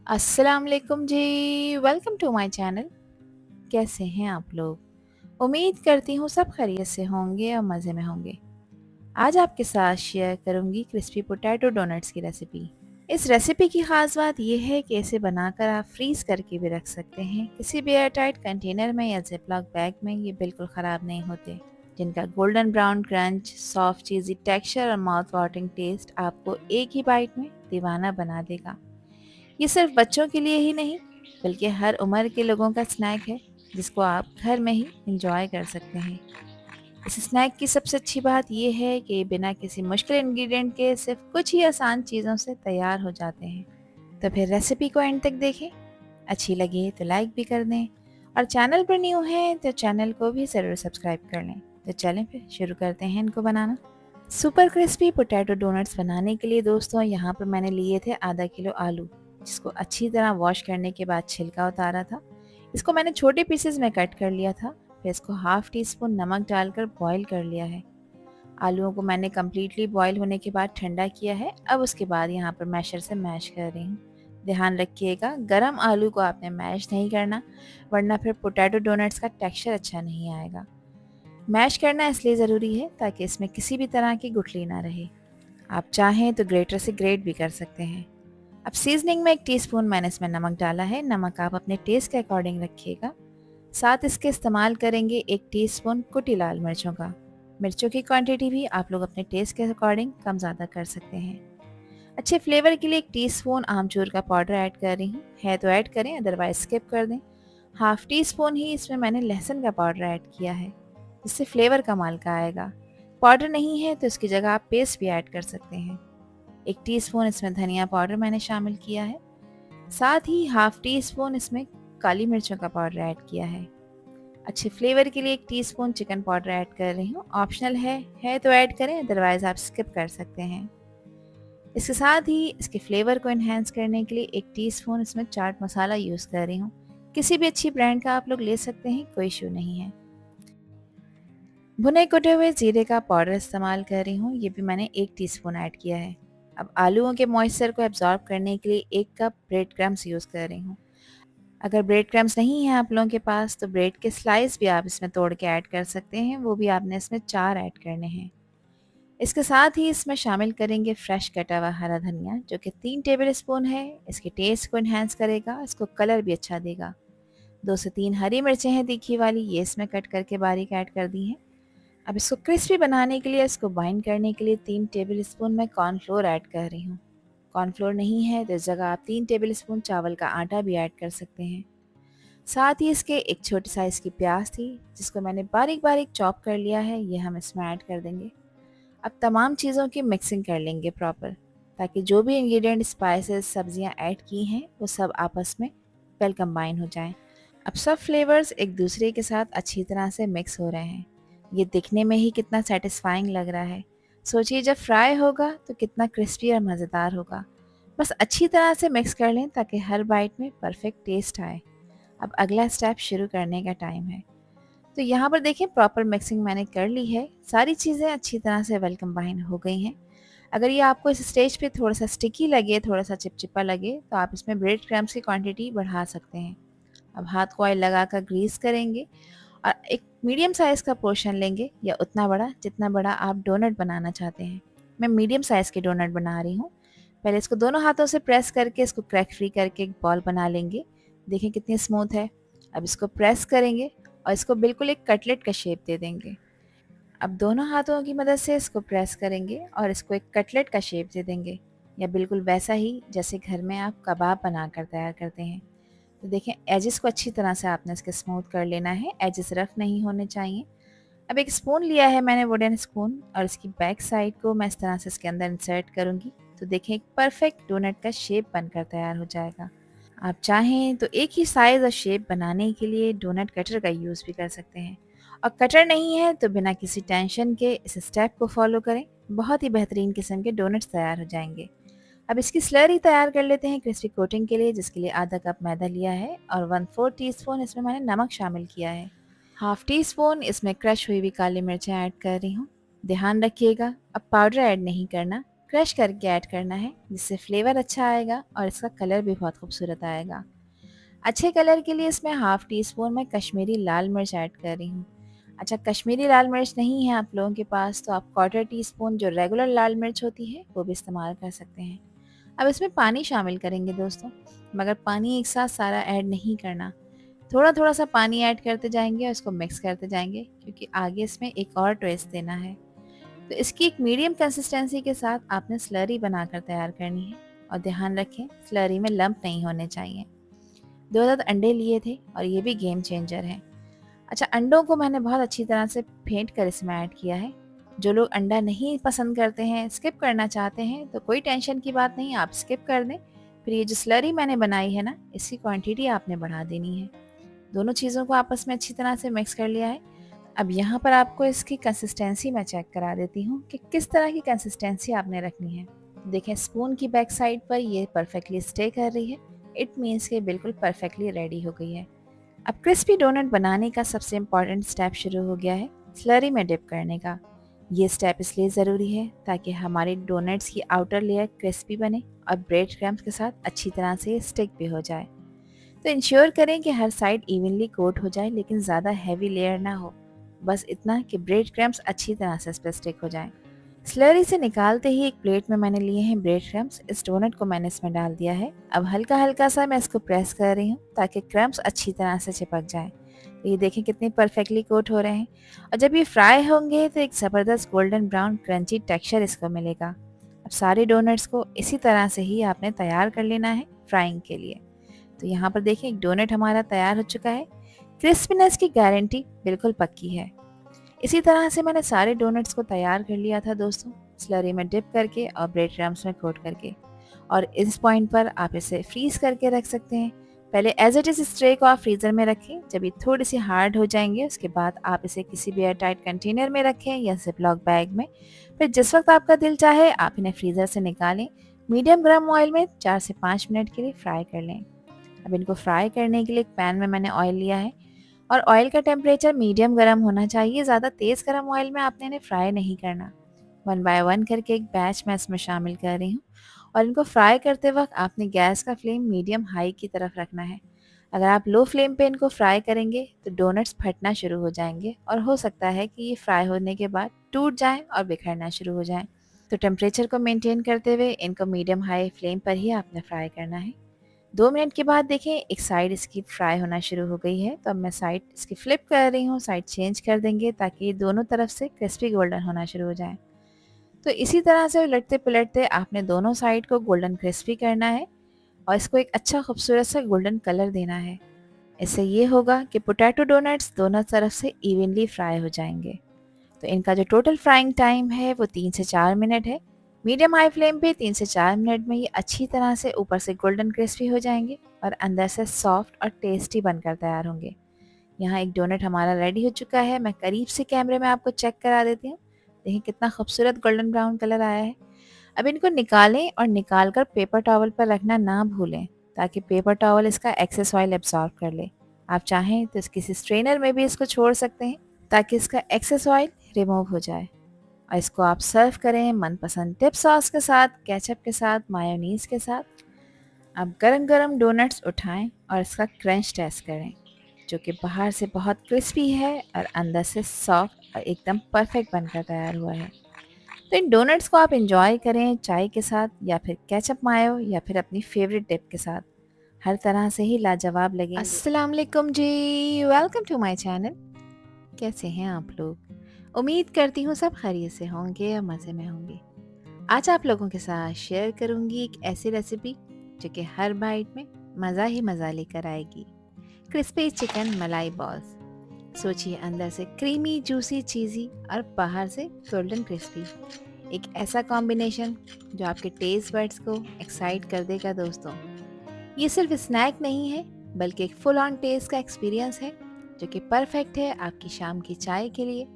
अस्सलाम वालेकुम जी। Welcome to my channel. कैसे हैं आप लोग? उम्मीद करती हूँ सब खैरियत से होंगे और मज़े में होंगे। आज आपके साथ शेयर करूँगी क्रिस्पी पोटैटो डोनट्स की रेसिपी। इस रेसिपी की ख़ास बात यह है कि इसे बनाकर आप फ्रीज़ करके भी रख सकते हैं किसी भी एयरटाइट कंटेनर में या जिपलॉक बैग में। ये बिल्कुल ख़राब नहीं होते, जिनका गोल्डन ब्राउन क्रंच, सॉफ्ट चीज़ी टेक्सचर और माउथ वाटरिंग टेस्ट आपको एक ही बाइट में दीवाना बना देगा। ये सिर्फ बच्चों के लिए ही नहीं, बल्कि हर उम्र के लोगों का स्नैक है, जिसको आप घर में ही इंजॉय कर सकते हैं। इस स्नैक की सबसे अच्छी बात यह है कि बिना किसी मुश्किल इंग्रेडिएंट के सिर्फ कुछ ही आसान चीज़ों से तैयार हो जाते हैं। तो फिर रेसिपी को एंड तक देखें, अच्छी लगे तो लाइक भी कर दें, और चैनल पर न्यू हैं तो चैनल को भी ज़रूर सब्सक्राइब कर लें। तो चलें फिर शुरू करते हैं इनको बनाना। सुपर क्रिस्पी पोटैटो डोनट्स बनाने के लिए दोस्तों यहाँ पर मैंने लिए थे आधा किलो आलू, जिसको अच्छी तरह वॉश करने के बाद छिलका उतारा था। इसको मैंने छोटे पीसेस में कट कर लिया था। फिर इसको हाफ टी स्पून नमक डालकर बॉईल कर लिया है। आलूओं को मैंने कम्प्लीटली बॉईल होने के बाद ठंडा किया है। अब उसके बाद यहाँ पर मैशर से मैश कर रही हूँ। ध्यान रखिएगा, गरम आलू को आपने मैश नहीं करना, वरना फिर पोटैटो डोनट्स का टेक्सचर अच्छा नहीं आएगा। मैश करना इसलिए ज़रूरी है ताकि इसमें किसी भी तरह की गुठली ना रहे। आप चाहें तो ग्रेटर से ग्रेट भी कर सकते हैं। अब सीजनिंग में 1 टीस्पून मैंने इसमें नमक डाला है। नमक आप अपने टेस्ट के अकॉर्डिंग रखिएगा। साथ इसके इस्तेमाल करेंगे 1 टीस्पून कुटी लाल मिर्चों का। मिर्चों की क्वांटिटी भी आप लोग अपने टेस्ट के अकॉर्डिंग कम ज़्यादा कर सकते हैं। अच्छे फ्लेवर के लिए 1 टीस्पून आमचूर का पाउडर ऐड कर रही हूँ। है तो ऐड करें, अदरवाइज स्किप कर दें। हाफ टी स्पून ही इसमें मैंने लहसुन का पाउडर ऐड किया है, जिससे फ्लेवर कमाल का आएगा। पाउडर नहीं है तो इसकी जगह आप पेस्ट भी ऐड कर सकते हैं। 1 टीस्पून इसमें धनिया पाउडर मैंने शामिल किया है। साथ ही हाफ टी स्पून इसमें काली मिर्चों का पाउडर ऐड किया है। अच्छे फ्लेवर के लिए 1 टीस्पून चिकन पाउडर ऐड कर रही हूँ। ऑप्शनल है तो ऐड करें, अदरवाइज आप स्किप कर सकते हैं। इसके साथ ही इसके फ्लेवर को एनहेंस करने के लिए 1 टीस्पून इसमें चाट मसाला यूज़ कर रही हूँ। किसी भी अच्छी ब्रांड का आप लोग ले सकते हैं, कोई इशू नहीं है। भुने कुटे हुए जीरे का पाउडर इस्तेमाल कर रही हूँ। ये भी मैंने 1 टीस्पून ऐड किया है। अब आलूओं के मॉइस्चर को एब्जॉर्ब करने के लिए 1 कप ब्रेड क्रम्स यूज़ कर रही हूँ। अगर ब्रेड क्रम्स नहीं है आप लोगों के पास तो ब्रेड के स्लाइस भी आप इसमें तोड़ के ऐड कर सकते हैं। वो भी आपने इसमें 4 ऐड करने हैं। इसके साथ ही इसमें शामिल करेंगे फ्रेश कटा हुआ हरा धनिया, जो कि 3 टेबल स्पून है। इसके टेस्ट को इन्हेंस करेगा, इसको कलर भी अच्छा देगा। 2 से 3 हरी मिर्चें हैं तीखी वाली, ये इसमें कट करके बारीक ऐड कर दी हैं। अब इसको क्रिस्पी बनाने के लिए, इसको बाइंड करने के लिए 3 टेबल स्पून मैं कॉर्नफ्लोर ऐड कर रही हूँ। कॉर्नफ्लोर नहीं है तो इस जगह आप 3 टेबल स्पून चावल का आटा भी ऐड कर सकते हैं। साथ ही इसके एक छोटी साइज़ की प्याज थी, जिसको मैंने बारीक बारीक चॉप कर लिया है, ये हम इसमें ऐड कर देंगे। अब तमाम चीज़ों की मिक्सिंग कर लेंगे प्रॉपर, ताकि जो भी इंग्रेडिएंट, स्पाइसेस, सब्जियां ऐड की हैं वो सब आपस में वेल कंबाइन हो जाएं। अब सब फ्लेवर्स एक दूसरे के साथ अच्छी तरह से मिक्स हो रहे हैं। ये दिखने में ही कितना सेटिस्फाइंग लग रहा है। सोचिए जब फ्राई होगा तो कितना क्रिस्पी और मज़ेदार होगा। बस अच्छी तरह से मिक्स कर लें ताकि हर बाइट में परफेक्ट टेस्ट आए। अब अगला स्टेप शुरू करने का टाइम है। तो यहाँ पर देखिए, प्रॉपर मिक्सिंग मैंने कर ली है। सारी चीज़ें अच्छी तरह से वेल कंबाइन हो गई हैं। अगर ये आपको इस स्टेज पे थोड़ा सा स्टिकी लगे, थोड़ा सा चिपचिपा लगे, तो आप इसमें ब्रेड क्रम्स की क्वांटिटी बढ़ा सकते हैं। अब हाथ को ऑयल लगाकर ग्रीस करेंगे और एक मीडियम साइज़ का पोर्शन लेंगे, या उतना बड़ा जितना बड़ा आप डोनट बनाना चाहते हैं। मैं मीडियम साइज़ की डोनट बना रही हूँ। पहले इसको दोनों हाथों से प्रेस करके इसको क्रैक फ्री करके एक बॉल बना लेंगे। देखें कितनी स्मूथ है। अब इसको प्रेस करेंगे और इसको बिल्कुल एक कटलेट का शेप दे देंगे। अब दोनों हाथों की मदद से इसको प्रेस करेंगे और इसको एक कटलेट का शेप दे देंगे, या बिल्कुल वैसा ही जैसे घर में आप कबाब बनाकर तैयार करते हैं। तो देखें, एजेस को अच्छी तरह से आपने इसके स्मूथ कर लेना है, एजेस रफ नहीं होने चाहिए। अब एक स्पून लिया है मैंने, वुडन स्पून, और इसकी बैक साइड को मैं इस तरह से इसके अंदर इंसर्ट करूँगी। तो देखें, एक परफेक्ट डोनट का शेप बनकर तैयार हो जाएगा। आप चाहें तो एक ही साइज़ और शेप बनाने के लिए डोनट कटर का यूज़ भी कर सकते हैं, और कटर नहीं है तो बिना किसी टेंशन के इस स्टेप को फॉलो करें। बहुत ही बेहतरीन किस्म के डोनट्स तैयार हो जाएंगे। अब इसकी स्लरी तैयार कर लेते हैं क्रिस्पी कोटिंग के लिए, जिसके लिए आधा कप मैदा लिया है और 1/4 टीस्पून इसमें मैंने नमक शामिल किया है। हाफ टी स्पून इसमें क्रश हुई हुई काली मिर्चें ऐड कर रही हूँ। ध्यान रखिएगा, अब पाउडर ऐड नहीं करना, क्रश करके ऐड करना है, जिससे फ्लेवर अच्छा आएगा और इसका कलर भी बहुत खूबसूरत आएगा। अच्छे कलर के लिए इसमें हाफ़ टी स्पून मैं कश्मीरी लाल मिर्च ऐड कर रही हूँ। अच्छा, कश्मीरी लाल मिर्च नहीं है आप लोगों के पास तो आप क्वार्टर टी स्पून जो रेगुलर लाल मिर्च होती है वो भी इस्तेमाल कर सकते हैं। अब इसमें पानी शामिल करेंगे दोस्तों, मगर पानी एक साथ सारा ऐड नहीं करना। थोड़ा-थोड़ा सा पानी ऐड करते जाएँगे और इसको मिक्स करते जाएँगे, क्योंकि आगे इसमें एक और ट्विस्ट देना है। तो इसकी एक मीडियम कंसिस्टेंसी के साथ आपने स्लरी बनाकर तैयार करनी है और ध्यान रखें स्लरी में लम्प नहीं होने चाहिए। 2 अदद अंडे लिए थे और ये भी गेम चेंजर है। अच्छा, अंडों को मैंने बहुत अच्छी तरह से फेंट कर इसमें ऐड किया है। जो लोग अंडा नहीं पसंद करते हैं, स्किप करना चाहते हैं, तो कोई टेंशन की बात नहीं, आप स्किप कर दें। फिर ये जो स्लरी मैंने बनाई है ना, इसकी क्वांटिटी आपने बढ़ा देनी है। दोनों चीज़ों को आपस में अच्छी तरह से मिक्स कर लिया है। अब यहाँ पर आपको इसकी कंसिस्टेंसी मैं चेक करा देती हूँ कि किस तरह की कंसिस्टेंसी आपने रखनी है। देखें, स्पून की बैक साइड पर ये परफेक्टली स्टे कर रही है। इट मीन्स कि बिल्कुल परफेक्टली रेडी हो गई है। अब क्रिस्पी डोनट बनाने का सबसे इम्पॉर्टेंट स्टेप शुरू हो गया है, स्लरी में डिप करने का। ये स्टेप इसलिए ज़रूरी है ताकि हमारे डोनट्स की आउटर लेयर क्रिस्पी बने और ब्रेड क्रम्स के साथ अच्छी तरह से स्टिक भी हो जाए। तो इंश्योर करें कि हर साइड इवनली कोट हो जाए, लेकिन ज़्यादा हैवी लेयर ना हो। बस इतना कि ब्रेड क्रम्स अच्छी तरह से इस पर स्टिक हो जाएं। स्लरी से निकालते ही एक प्लेट में मैंने लिए हैं ब्रेड क्रम्स। इस डोनट को मैंने इसमें डाल दिया है। अब हल्का हल्का सा मैं इसको प्रेस कर रही हूँ ताकि क्रम्स अच्छी तरह से चिपक जाएं। तो ये देखें कितने परफेक्टली कोट हो रहे हैं। और जब ये फ्राई होंगे तो एक ज़बरदस्त गोल्डन ब्राउन क्रंची टेक्सचर इसको मिलेगा। अब सारे डोनट्स को इसी तरह से ही आपने तैयार कर लेना है फ्राइंग के लिए। तो यहाँ पर देखिए एक डोनट हमारा तैयार हो चुका है। क्रिस्पीनेस की गारंटी बिल्कुल पक्की है। इसी तरह से मैंने सारे डोनट्स को तैयार कर लिया था दोस्तों, स्लरी में डिप करके और ब्रेड क्रम्स में कोट करके। और इस पॉइंट पर आप इसे फ्रीज करके रख सकते हैं। पहले एज इट इज़ इस ट्रे को आप फ्रीज़र में रखें। जब ये थोड़ी सी हार्ड हो जाएंगे उसके बाद आप इसे किसी भी एयर टाइट कंटेनर में रखें या जिपलॉक बैग में। फिर जिस वक्त आपका दिल चाहे आप इन्हें फ्रीज़र से निकालें। मीडियम गर्म ऑयल में 4 से 5 मिनट के लिए फ्राई कर लें। अब इनको फ्राई करने के लिए एक पैन में मैंने ऑयल लिया है और ऑयल का टेम्परेचर मीडियम गर्म होना चाहिए। ज़्यादा तेज़ गर्म ऑयल में आपने इन्हें फ्राई नहीं करना। 1 बाय 1 करके एक बैच मैं इसमें शामिल कर रही हूँ और इनको फ्राई करते वक्त आपने गैस का फ्लेम मीडियम हाई की तरफ रखना है। अगर आप लो फ्लेम पे इनको फ्राई करेंगे तो डोनट्स फटना शुरू हो जाएंगे और हो सकता है कि ये फ्राई होने के बाद टूट जाएं और बिखरना शुरू हो जाएं। तो टेम्परेचर को मेंटेन करते हुए इनको मीडियम हाई फ्लेम पर ही आपने फ्राई करना है। 2 मिनट के बाद देखें एक साइड इसकी फ्राई होना शुरू हो गई है। तो अब मैं साइड इसकी फ्लिप कर रही हूँ, साइड चेंज कर देंगे ताकि ये दोनों तरफ से क्रिस्पी गोल्डन होना शुरू हो जाए। तो इसी तरह से उलटते पुलटते आपने दोनों साइड को गोल्डन क्रिस्पी करना है और इसको एक अच्छा खूबसूरत सा गोल्डन कलर देना है। इससे ये होगा कि पोटैटो डोनट्स दोनों तरफ से इवनली फ्राई हो जाएंगे। तो इनका जो टोटल फ्राइंग टाइम है वो 3 से 4 मिनट है। मीडियम हाई फ्लेम पे 3 से 4 मिनट में ये अच्छी तरह से ऊपर से गोल्डन क्रिस्पी हो जाएंगे और अंदर से सॉफ्ट और टेस्टी बनकर तैयार होंगे। यहाँ एक डोनट हमारा रेडी हो चुका है। मैं करीब से कैमरे में आपको चेक करा देती हूँ। देखिए कितना खूबसूरत गोल्डन ब्राउन कलर आया है। अब इनको निकालें और निकाल कर पेपर टॉवल पर रखना ना भूलें ताकि पेपर टॉवल इसका एक्सेस ऑयल एब्जॉर्ब कर ले। आप चाहें तो किसी स्ट्रेनर में भी इसको छोड़ सकते हैं ताकि इसका एक्सेस ऑयल रिमूव हो जाए। और इसको आप सर्व करें मनपसंद डिप सॉस के साथ, केचप के साथ, मायोनीज के साथ। आप गरम गरम डोनट्स उठाएं और इसका क्रंच टेस्ट करें, जो कि बाहर से बहुत क्रिस्पी है और अंदर से सॉफ्ट और एकदम परफेक्ट बनकर तैयार हुआ है। तो इन डोनट्स को आप इंजॉय करें चाय के साथ या फिर केचप मायो या फिर अपनी फेवरेट डिप के साथ। हर तरह से ही लाजवाब लगेंगे। अस्सलाम वालेकुम जी, वेलकम टू माय चैनल। कैसे हैं आप लोग? उम्मीद करती हूँ सब खैरियत से होंगे और मज़े में होंगे। आज आप लोगों के साथ शेयर करूँगी एक ऐसी रेसिपी जो कि हर बाइट में मज़ा ही मज़ा लेकर आएगी। क्रिस्पी चिकन मलाई बॉल्स। सोचिए, अंदर से क्रीमी जूसी चीज़ी और बाहर से गोल्डन क्रिस्पी। एक ऐसा कॉम्बिनेशन जो आपके टेस्ट बड्स को एक्साइट कर देगा दोस्तों। ये सिर्फ स्नैक नहीं है बल्कि एक फुल ऑन टेस्ट का एक्सपीरियंस है जो कि परफेक्ट है आपकी शाम की चाय के लिए,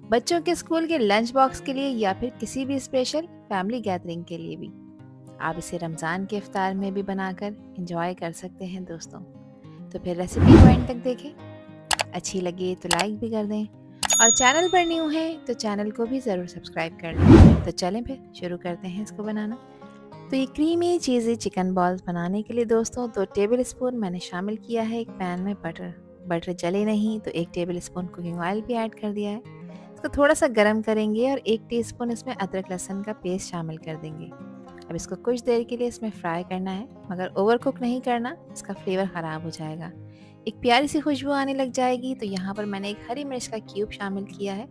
बच्चों के स्कूल के लंच बॉक्स के लिए या फिर किसी भी स्पेशल फैमिली गैदरिंग के लिए भी। आप इसे रमज़ान के इफ्तार में भी बनाकर एंजॉय कर सकते हैं दोस्तों। तो फिर रेसिपी को एंड तक देखें, अच्छी लगे तो लाइक भी कर दें और चैनल पर न्यू हैं तो चैनल को भी ज़रूर सब्सक्राइब कर लें। तो चलें फिर शुरू करते हैं इसको बनाना। तो ये क्रीमी चीज़ी चिकन बॉल्स बनाने के लिए दोस्तों 2 टेबल स्पून मैंने शामिल किया है एक पैन में बटर। बटर जले नहीं तो 1 टेबल स्पून कुकिंग ऑयल भी ऐड कर दिया है। इसको थोड़ा सा गर्म करेंगे और 1 टीस्पून इसमें अदरक लहसुन का पेस्ट शामिल कर देंगे। अब इसको कुछ देर के लिए इसमें फ्राई करना है, मगर ओवर कुक नहीं करना, इसका फ्लेवर ख़राब हो जाएगा। एक प्यारी सी खुशबू आने लग जाएगी तो यहाँ पर मैंने एक हरी मिर्च का क्यूब शामिल किया है।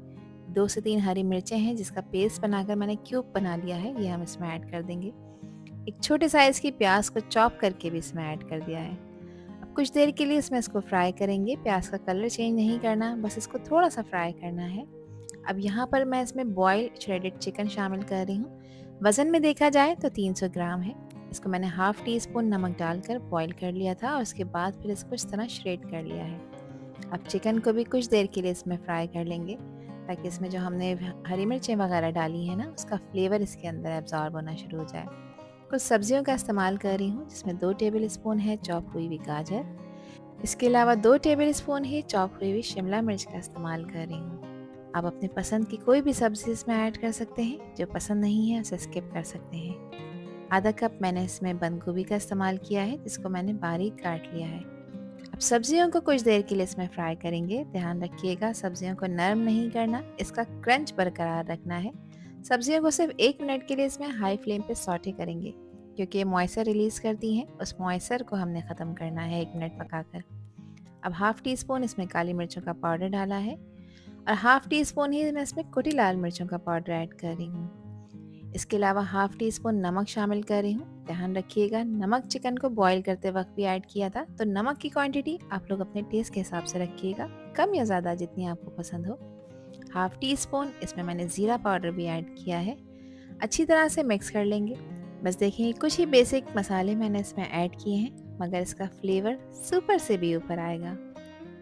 2 से 3 हरी मिर्चें हैं जिसका पेस्ट बनाकर मैंने क्यूब बना लिया है, ये हम इसमें ऐड कर देंगे। एक छोटे साइज़ की प्याज को चॉप करके भी इसमें ऐड कर दिया है। अब कुछ देर के लिए इसमें इसको फ्राई करेंगे। प्याज का कलर चेंज नहीं करना, बस इसको थोड़ा सा फ्राई करना है। अब यहाँ पर मैं इसमें बॉइल्ड श्रेडेड चिकन शामिल कर रही हूँ। वज़न में देखा जाए तो 300 ग्राम है। इसको मैंने हाफ़ टी स्पून नमक डालकर बॉईल कर लिया था और उसके बाद फिर इसको इस तरह श्रेड कर लिया है। अब चिकन को भी कुछ देर के लिए इसमें फ्राई कर लेंगे ताकि इसमें जो हमने हरी मिर्चें वगैरह डाली हैं ना, उसका फ्लेवर इसके अंदर एब्जॉर्ब होना शुरू हो जाए। कुछ सब्जियों का इस्तेमाल कर रही हूँ जिसमें 2 टेबल स्पून है चॉप हुई हुई गाजर। इसके अलावा 2 टेबल स्पून ही चॉप हुई हुई शिमला मिर्च का इस्तेमाल कर रही हूँ। आप अपने पसंद की कोई भी सब्ज़ी इसमें ऐड कर सकते हैं, जो पसंद नहीं है उसे स्किप कर सकते हैं। आधा कप मैंने इसमें बंद गोभी का इस्तेमाल किया है जिसको मैंने बारीक काट लिया है। अब सब्जियों को कुछ देर के लिए इसमें फ्राई करेंगे। ध्यान रखिएगा सब्जियों को नरम नहीं करना, इसका क्रंच बरकरार रखना है। सब्जियों को सिर्फ 1 मिनट के लिए इसमें हाई फ्लेम पे सौटे करेंगे क्योंकि ये मॉइस्चर रिलीज़ करती हैं, उस मॉइस्चर को हमने ख़त्म करना है 1 मिनट पकाकर। अब हाफ़ टी स्पून इसमें काली मिर्चों का पाउडर डाला है और हाफ़ टी स्पून ही मैं इसमें कुटी लाल मिर्चों का पाउडर ऐड कर रही हूँ। इसके अलावा हाफ़ टी स्पून नमक शामिल कर रही हूँ। ध्यान रखिएगा नमक चिकन को बॉईल करते वक्त भी ऐड किया था, तो नमक की क्वांटिटी आप लोग अपने टेस्ट के हिसाब से रखिएगा, कम या ज़्यादा जितनी आपको पसंद हो। हाफ़ टी स्पून इसमें मैंने ज़ीरा पाउडर भी ऐड किया है। अच्छी तरह से मिक्स कर लेंगे। बस देखिए कुछ ही बेसिक मसाले मैंने इसमें ऐड किए हैं, मगर इसका फ्लेवर सुपर से भी ऊपर आएगा।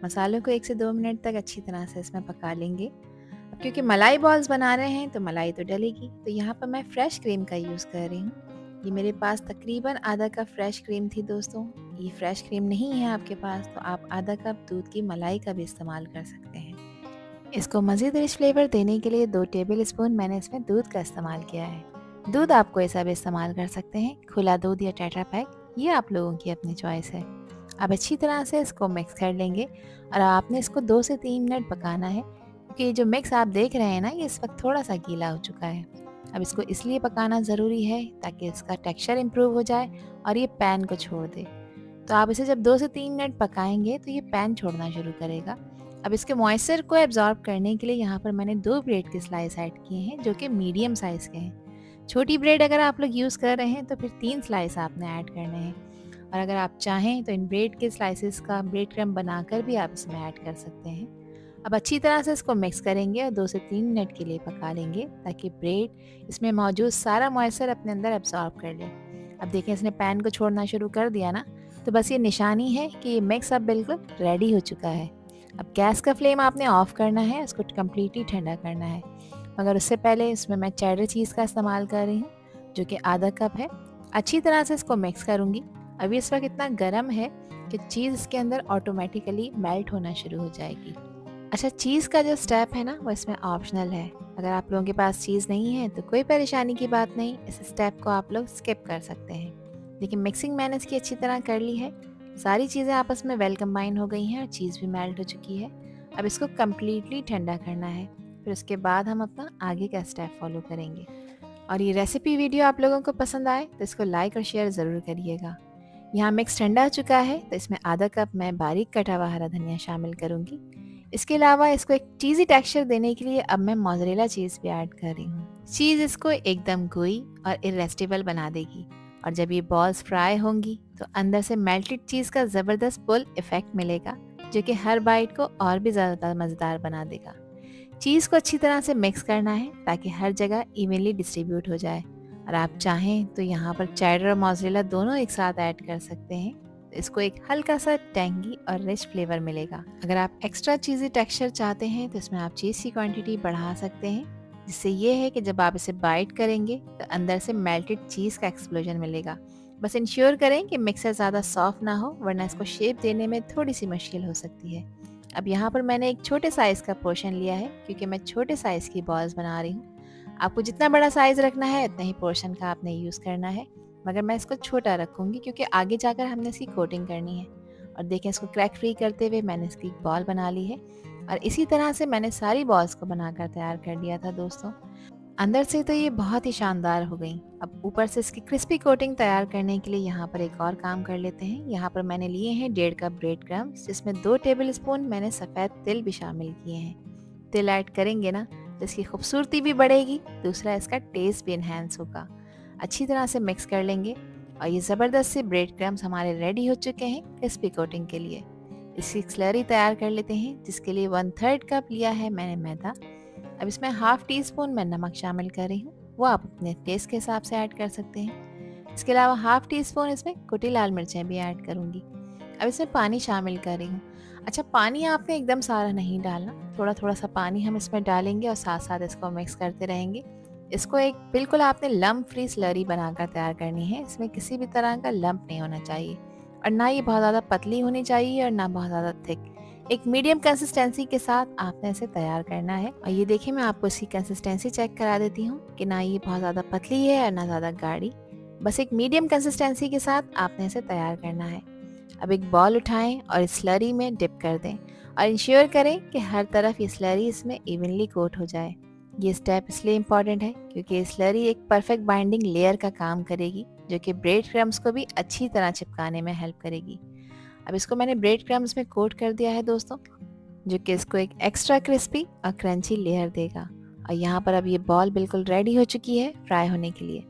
मसालों को 1 से 2 मिनट तक अच्छी तरह से इसमें पका लेंगे। अब क्योंकि मलाई बॉल्स बना रहे हैं तो मलाई तो डलेगी, तो यहाँ पर मैं फ्रेश क्रीम का यूज़ कर रही हूँ। ये मेरे पास तकरीबन आधा कप फ्रेश क्रीम थी दोस्तों। ये फ्रेश क्रीम नहीं है आपके पास तो आप आधा कप दूध की मलाई का भी इस्तेमाल कर सकते हैं। इसको मज़ीद रिच फ्लेवर देने के लिए 2 टेबल स्पून मैंने इसमें दूध का इस्तेमाल किया है। दूध आप कोई सा भी इस्तेमाल कर सकते हैं, खुला दूध या टेट्रा पैक, ये आप लोगों की अपनी चॉइस है। अब अच्छी तरह से इसको मिक्स कर लेंगे और आपने इसको 2 से 3 मिनट पकाना है क्योंकि ये जो मिक्स आप देख रहे हैं ना, ये इस वक्त थोड़ा सा गीला हो चुका है। अब इसको इसलिए पकाना ज़रूरी है ताकि इसका टेक्सचर इम्प्रूव हो जाए और ये पैन को छोड़ दे। तो आप इसे जब 2 से 3 मिनट पकाएंगे तो ये पैन छोड़ना शुरू करेगा। अब इसके मॉइस्चर को एब्जॉर्ब करने के लिए यहाँ पर मैंने 2 ब्रेड के स्लाइस ऐड किए हैं जो कि मीडियम साइज़ के हैं। छोटी ब्रेड अगर आप लोग यूज़ कर रहे हैं तो फिर 3 स्लाइस आपने ऐड करने हैं, और अगर आप चाहें तो इन ब्रेड के स्लाइसेस का ब्रेड क्रम्ब बनाकर भी आप इसमें ऐड कर सकते हैं। अब अच्छी तरह से इसको मिक्स करेंगे और 2 से 3 मिनट के लिए पका लेंगे ताकि ब्रेड इसमें मौजूद सारा मॉइस्चर अपने अंदर एब्जॉर्ब कर ले। अब देखिए इसने पैन को छोड़ना शुरू कर दिया ना, तो बस ये निशानी है कि ये मिक्स अब बिल्कुल रेडी हो चुका है। अब गैस का फ्लेम आपने ऑफ़ करना है, इसको कम्प्लीटली ठंडा करना है। मगर उससे पहले इसमें मैं चेडर चीज़ का इस्तेमाल कर रही हूँ जो कि आधा कप है। अच्छी तरह से इसको मिक्स करूँगी। अभी इस वक्त इतना गर्म है कि चीज़ इसके अंदर ऑटोमेटिकली मेल्ट होना शुरू हो जाएगी। अच्छा, चीज़ का जो स्टेप है ना वो इसमें ऑप्शनल है। अगर आप लोगों के पास चीज़ नहीं है तो कोई परेशानी की बात नहीं, इस स्टेप को आप लोग स्किप कर सकते हैं। देखिए मिक्सिंग मैंने इसकी अच्छी तरह कर ली है, सारी चीज़ें आपस में वेल कंबाइन हो गई हैं और चीज़ भी मेल्ट हो चुकी है। अब इसको कम्प्लीटली ठंडा करना है, फिर उसके बाद हम अपना आगे का स्टेप फॉलो करेंगे। और ये रेसिपी वीडियो आप लोगों को पसंद आए तो इसको लाइक और शेयर ज़रूर करिएगा। यहाँ मिक्स ठंडा हो चुका है तो इसमें आधा कप मैं बारीक कटा हुआ हरा धनिया शामिल करूँगी। इसके अलावा इसको एक चीज़ी टेक्सचर देने के लिए अब मैं मोज़रेला चीज़ भी ऐड कर रही हूँ। चीज़ इसको एकदम गोई और इरेस्टिबल बना देगी, और जब ये बॉल्स फ्राई होंगी तो अंदर से मेल्टेड चीज़ का ज़बरदस्त पुल इफ़ेक्ट मिलेगा जो कि हर बाइट को और भी ज़्यादा मज़ेदार बना देगा। चीज़ को अच्छी तरह से मिक्स करना है ताकि हर जगह इवनली डिस्ट्रीब्यूट हो जाए, और आप चाहें तो यहाँ पर चेडर और मोज़रेला दोनों एक साथ ऐड कर सकते हैं, तो इसको एक हल्का सा टैंगी और रिच फ्लेवर मिलेगा। अगर आप एक्स्ट्रा चीज़ी टेक्सचर चाहते हैं तो इसमें आप चीज़ की क्वांटिटी बढ़ा सकते हैं, जिससे ये है कि जब आप इसे बाइट करेंगे तो अंदर से मेल्टेड चीज़ का एक्सप्लोजन मिलेगा। बस इंश्योर करें कि मिक्सर ज़्यादा सॉफ्ट ना हो, वरना इसको शेप देने में थोड़ी सी मुश्किल हो सकती है। अब यहाँ पर मैंने एक छोटे साइज़ का पोर्शन लिया है क्योंकि मैं छोटे साइज़ की बॉल्स बना रही हूँ। आपको जितना बड़ा साइज़ रखना है उतना ही पोर्शन का आपने यूज़ करना है, मगर मैं इसको छोटा रखूँगी क्योंकि आगे जाकर हमने इसकी कोटिंग करनी है। और देखें, इसको क्रैक फ्री करते हुए मैंने इसकी एक बॉल बना ली है और इसी तरह से मैंने सारी बॉल्स को बनाकर तैयार कर लिया था दोस्तों। अंदर से तो ये बहुत ही शानदार हो गई। अब ऊपर से इसकी क्रिस्पी कोटिंग तैयार करने के लिए यहाँ पर एक और काम कर लेते हैं। यहाँ पर मैंने लिए हैं 1.5 कप ब्रेड क्रम्स, जिसमें 2 टेबल स्पून मैंने सफ़ेद तिल भी शामिल किए हैं। तिल ऐड करेंगे ना तो इसकी खूबसूरती भी बढ़ेगी, दूसरा इसका टेस्ट भी इन्हेंस होगा। अच्छी तरह से मिक्स कर लेंगे और ये ज़बरदस्त से ब्रेड क्रम्स हमारे रेडी हो चुके हैं क्रिस्पी कोटिंग के लिए। इसकी स्लरी तैयार कर लेते हैं, जिसके लिए 1/3 कप लिया है मैंने मैदा। अब इसमें हाफ टी स्पून मैं नमक शामिल कर रही हूँ, वो आप अपने टेस्ट के हिसाब से ऐड कर सकते हैं। इसके अलावा हाफ टी स्पून इसमें कुटी लाल मिर्चें भी ऐड करूँगी। अब इसमें पानी शामिल कर रही हूँ। अच्छा, पानी आपने एकदम सारा नहीं डालना, थोड़ा थोड़ा सा पानी हम इसमें डालेंगे और साथ साथ इसको मिक्स करते रहेंगे। इसको एक बिल्कुल आपने लम्प फ्री स्लरी बनाकर तैयार करनी है। इसमें किसी भी तरह का लम्प नहीं होना चाहिए और ना ये बहुत ज़्यादा पतली होनी चाहिए और ना बहुत ज़्यादा थिक। एक मीडियम कंसिस्टेंसी के साथ आपने इसे तैयार करना है। और ये देखिए, मैं आपको इसकी कंसिस्टेंसी चेक करा देती हूँ कि ना ये बहुत ज़्यादा पतली है और ना ज़्यादा गाढ़ी। बस एक मीडियम कंसिस्टेंसी के साथ आपने इसे तैयार करना है। अब एक बॉल उठाएं और इस स्लरी में डिप कर दें और इंश्योर करें कि हर तरफ ये स्लरी इसमें इवनली कोट हो जाए। ये स्टेप इसलिए इम्पॉर्टेंट है क्योंकि ये स्लरी एक परफेक्ट बाइंडिंग लेयर का काम करेगी, जो कि ब्रेड क्रम्स को भी अच्छी तरह चिपकाने में हेल्प करेगी। अब इसको मैंने ब्रेड क्रम्स में कोट कर दिया है दोस्तों, जो कि इसको एक एक्स्ट्रा क्रिस्पी और क्रंची लेयर देगा। और यहाँ पर अब ये बॉल बिल्कुल रेडी हो चुकी है फ्राई होने के लिए।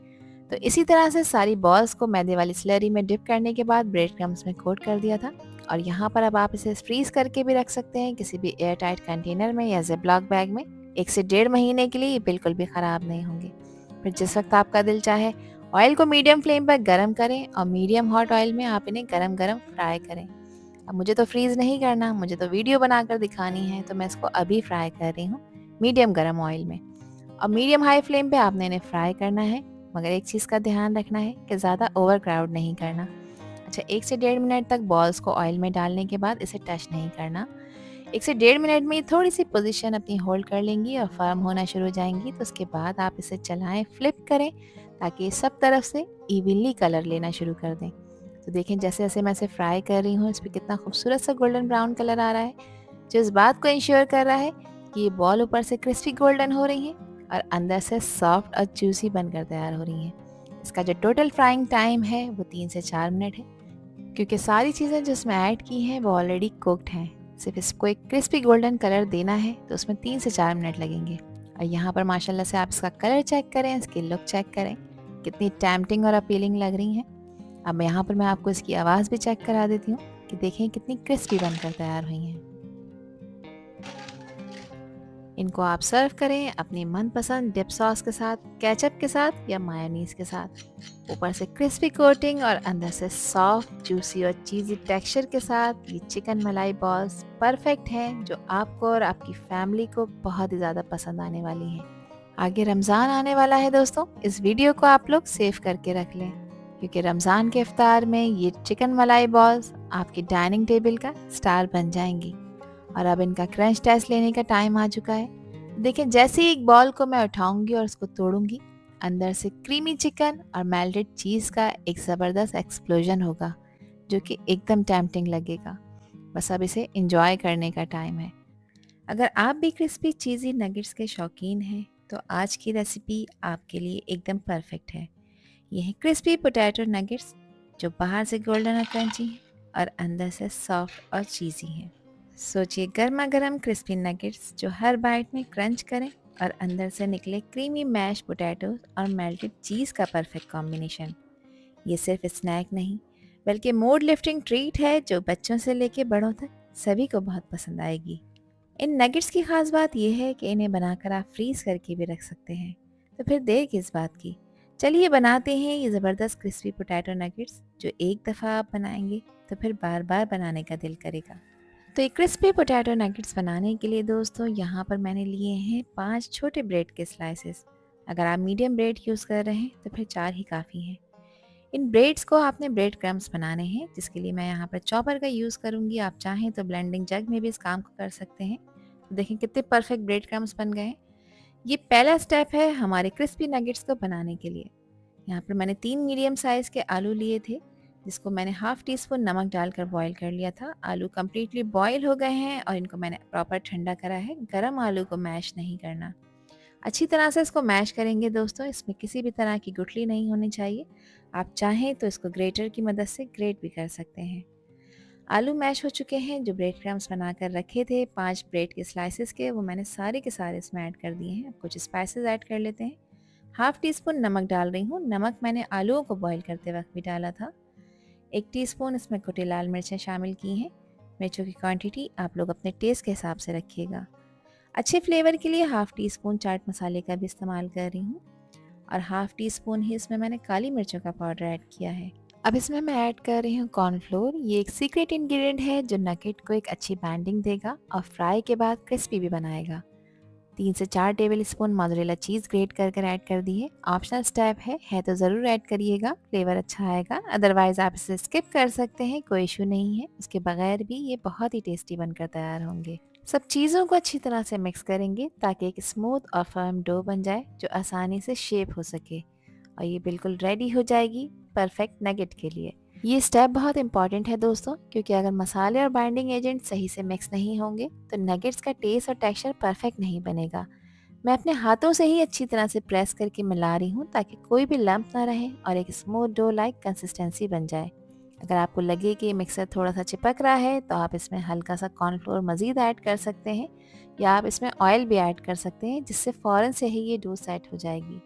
तो इसी तरह से सारी बॉल्स को मैदे वाली स्लरी में डिप करने के बाद ब्रेड क्रम्स में कोट कर दिया था। और यहाँ पर अब आप इसे फ्रीज करके भी रख सकते हैं किसी भी एयर टाइट कंटेनर में या जिपलॉक बैग में। 1 से 1.5 महीने के लिए ये बिल्कुल भी ख़राब नहीं होंगे। फिर जिस वक्त आपका दिल चाहे ऑयल को मीडियम फ्लेम पर गर्म करें और मीडियम हॉट ऑयल में आप इन्हें गरम गरम फ्राई करें। अब मुझे तो फ्रीज़ नहीं करना, मुझे तो वीडियो बनाकर दिखानी है, तो मैं इसको अभी फ्राई कर रही हूँ मीडियम गरम ऑयल में। और मीडियम हाई फ्लेम पे आपने इन्हें फ्राई करना है, मगर एक चीज़ का ध्यान रखना है कि ज़्यादा ओवर क्राउड नहीं करना। अच्छा, 1 से 1.5 मिनट तक बॉल्स को ऑयल में डालने के बाद इसे टच नहीं करना। 1 से 1.5 मिनट में ये थोड़ी सी पोजीशन अपनी होल्ड कर लेंगी और फर्म होना शुरू हो जाएंगी। तो उसके बाद आप इसे चलाएं, फ्लिप करें ताकि ये सब तरफ से इवनली कलर लेना शुरू कर दें। तो देखें, जैसे जैसे मैं इसे फ्राई कर रही हूँ, इस पर कितना खूबसूरत सा गोल्डन ब्राउन कलर आ रहा है, जो इस बात को इंश्योर कर रहा है कि ये बॉल ऊपर से क्रिस्पी गोल्डन हो रही हैं और अंदर से सॉफ्ट और जूसी बनकर तैयार हो रही हैं। इसका जो टोटल फ्राइंग टाइम है वो 3 से 4 मिनट है, क्योंकि सारी चीज़ें जो इसमें ऐड की हैं वो ऑलरेडी कुक्ड हैं। सिर्फ इसको एक क्रिस्पी गोल्डन कलर देना है तो उसमें 3 से 4 मिनट लगेंगे। और यहाँ पर माशाल्लाह से आप इसका कलर चेक करें, इसकी लुक चेक करें, कितनी टैम्पटिंग और अपीलिंग लग रही हैं। अब यहाँ पर मैं आपको इसकी आवाज़ भी चेक करा देती हूँ कि देखें कितनी क्रिस्पी बनकर तैयार हुई हैं। इनको आप सर्व करें अपनी मनपसंद डिप सॉस के साथ, केचप के साथ या मायोनीज के साथ। ऊपर से क्रिस्पी कोटिंग और अंदर से सॉफ्ट, जूसी और चीज़ी टेक्सचर के साथ ये चिकन मलाई बॉल्स परफेक्ट हैं, जो आपको और आपकी फैमिली को बहुत ही ज़्यादा पसंद आने वाली हैं। आगे रमज़ान आने वाला है दोस्तों, इस वीडियो को आप लोग सेव करके रख लें, क्योंकि रमज़ान के इफ्तार में ये चिकन मलाई बॉल्स आपकी डाइनिंग टेबल का स्टार बन जाएंगी। और अब इनका क्रंच टेस्ट लेने का टाइम आ चुका है। देखिए, जैसे ही एक बॉल को मैं उठाऊंगी और उसको तोड़ूंगी, अंदर से क्रीमी चिकन और मेल्टेड चीज़ का एक ज़बरदस्त एक्सप्लोजन होगा, जो कि एकदम टेम्पटिंग लगेगा। बस अब इसे इंजॉय करने का टाइम है। अगर आप भी क्रिस्पी चीज़ी नगेट्स के शौकीन हैं तो आज की रेसिपी आपके लिए एकदम परफेक्ट है। ये है क्रिस्पी पोटैटो नगेट्स, जो बाहर से गोल्डन और क्रंची हैं और अंदर से सॉफ्ट और चीज़ी हैं। सोचिए, गर्मा गर्म क्रिस्पी नगेट्स जो हर बाइट में क्रंच करें और अंदर से निकले क्रीमी मैश पोटैटोज और मेल्टेड चीज़ का परफेक्ट कॉम्बिनेशन। ये सिर्फ स्नैक नहीं, बल्कि मूड लिफ्टिंग ट्रीट है जो बच्चों से लेके बड़ों तक सभी को बहुत पसंद आएगी। इन नगेट्स की खास बात यह है कि इन्हें बनाकर आप फ्रीज करके भी रख सकते हैं। तो फिर देर किस बात की, चलिए बनाते हैं ये ज़बरदस्त क्रिस्पी पोटैटो नगेट्स, जो एक दफ़ा आप बनाएंगे तो फिर बार बार बनाने का दिल करेगा। तो ये क्रिस्पी पोटैटो नगेट्स बनाने के लिए दोस्तों, यहाँ पर मैंने लिए हैं 5 छोटे ब्रेड के स्लाइसेस। अगर आप मीडियम ब्रेड यूज़ कर रहे हैं तो फिर 4 ही काफ़ी हैं। इन ब्रेड्स को आपने ब्रेड क्रम्स बनाने हैं, जिसके लिए मैं यहाँ पर चॉपर का यूज़ करूँगी। आप चाहें तो ब्लेंडिंग जग में भी इस काम को कर सकते हैं। देखें कितने परफेक्ट ब्रेड क्रम्स बन गए हैं। ये पहला स्टेप है हमारे क्रिस्पी नगेट्स को बनाने के लिए। यहाँ पर मैंने 3 मीडियम साइज़ के आलू लिए थे, जिसको मैंने हाफ़ टी स्पून नमक डालकर बॉईल कर लिया था। आलू कम्प्लीटली बॉईल हो गए हैं और इनको मैंने प्रॉपर ठंडा करा है। गरम आलू को मैश नहीं करना। अच्छी तरह से इसको मैश करेंगे दोस्तों, इसमें किसी भी तरह की गुठली नहीं होनी चाहिए। आप चाहें तो इसको ग्रेटर की मदद से ग्रेट भी कर सकते हैं। आलू मैश हो चुके हैं। जो ब्रेड क्रम्स बनाकर रखे थे 5 ब्रेड के स्लाइसेस के, वो मैंने सारे के सारे इसमें ऐड कर दिए हैं। अब कुछ स्पाइसेस ऐड कर लेते हैं। हाफ़ टी स्पून नमक डाल रही हूँ। नमक मैंने आलूओं को बॉईल करते वक्त भी डाला था। 1 टीस्पून इसमें कुटी लाल मिर्चें शामिल की हैं। मिर्चों की क्वांटिटी आप लोग अपने टेस्ट के हिसाब से रखिएगा। अच्छे फ्लेवर के लिए हाफ़ टी स्पून चाट मसाले का भी इस्तेमाल कर रही हूँ और हाफ़ टी स्पून ही इसमें मैंने काली मिर्चों का पाउडर ऐड किया है। अब इसमें मैं ऐड कर रही हूँ कॉर्नफ्लोर। ये एक सीक्रेट इंग्रेडिएंट है जो नगेट को एक अच्छी बैंडिंग देगा और फ्राई के बाद क्रिस्पी भी बनाएगा। 3 से 4 table spoon mozzarella cheese great कर ऐड कर दी है। ऑप्शनल स्टेप है तो ज़रूर ऐड करिएगा, फ्लेवर अच्छा आएगा। अदरवाइज़ आप इसे स्किप कर सकते हैं, कोई इशू नहीं है। उसके बगैर भी ये बहुत ही टेस्टी बनकर तैयार होंगे। सब चीज़ों को अच्छी तरह से मिक्स करेंगे ताकि एक स्मूथ और फर्म डो बन जाए जो आसानी से शेप हो सके और ये बिल्कुल रेडी हो जाएगी परफेक्ट नगेट के लिए। ये स्टेप बहुत इंपॉर्टेंट है दोस्तों, क्योंकि अगर मसाले और बाइंडिंग एजेंट सही से मिक्स नहीं होंगे तो नगेट्स का टेस्ट और टेक्सचर परफेक्ट नहीं बनेगा। मैं अपने हाथों से ही अच्छी तरह से प्रेस करके मिला रही हूँ ताकि कोई भी लम्प ना रहे और एक स्मूथ डो लाइक कंसिस्टेंसी बन जाए। अगर आपको लगे कि मिक्सर थोड़ा सा चिपक रहा है तो आप इसमें हल्का सा कॉर्नफ्लोर मज़ीद ऐड कर सकते हैं या आप इसमें ऑयल भी ऐड कर सकते हैं, जिससे फ़ौरन से ही ये डो सेट हो जाएगी।